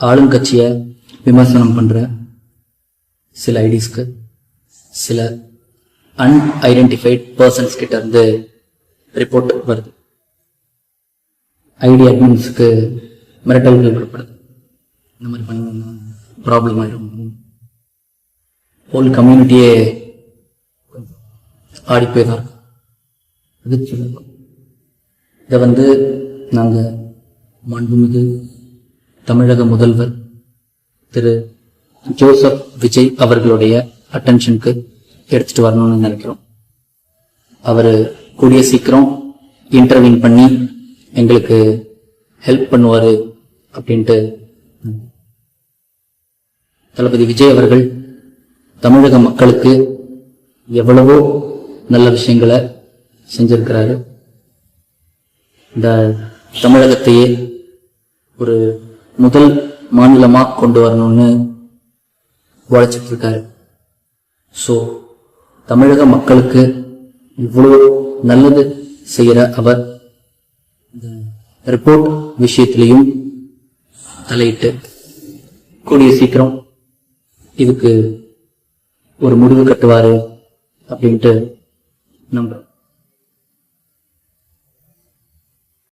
ஆளுங்கட்சியை விமர்சனம் பண்ற சில ஐடிஸ்க்கு சில அன்ஐடென்டிஃபைட் பர்சன்ஸ் கிட்ட இருந்து ரிப்போர்ட் வருது. ஐடி அட்மின்ஸுக்கு மிரட்டல்கள் கொடுப்படுது. இந்த மாதிரி பண்ண ப்ராப்ளம் ஆயிடும், ஹோல் கம்யூனிட்டியே ஆடி போய் தான் இருக்கும். அது சொல்லுவோம். இதை நாங்கள் மாண்புமிகு தமிழக முதல்வர் திரு ஜோசப் விஜய் அவர்களுடைய அட்டென்ஷனுக்கு எடுத்துட்டு வரணும்னு நினைக்கிறோம். அவர் கூடிய சீக்கிரம் இன்டர்வியூ பண்ணி எங்களுக்கு ஹெல்ப் பண்ணுவாரு அப்படின்ட்டு. தளபதி விஜய் அவர்கள் தமிழக மக்களுக்கு எவ்வளவோ நல்ல விஷயங்களை செஞ்சிருக்கிறாரு. இந்த தமிழகத்தையே ஒரு முதல் மாநிலமா கொண்டு வரணும்னு உழைச்சிட்டு இருக்காரு. ஸோ தமிழக மக்களுக்கு இவ்வளவு நல்லது செய்யற அவர் இந்த ரிப்போர்ட் விஷயத்திலையும் தலையிட்டு கூடிய சீக்கிரம் இதுக்கு ஒரு முடிவு கட்டுவாரு அப்படின்ட்டு நம்புறோம்.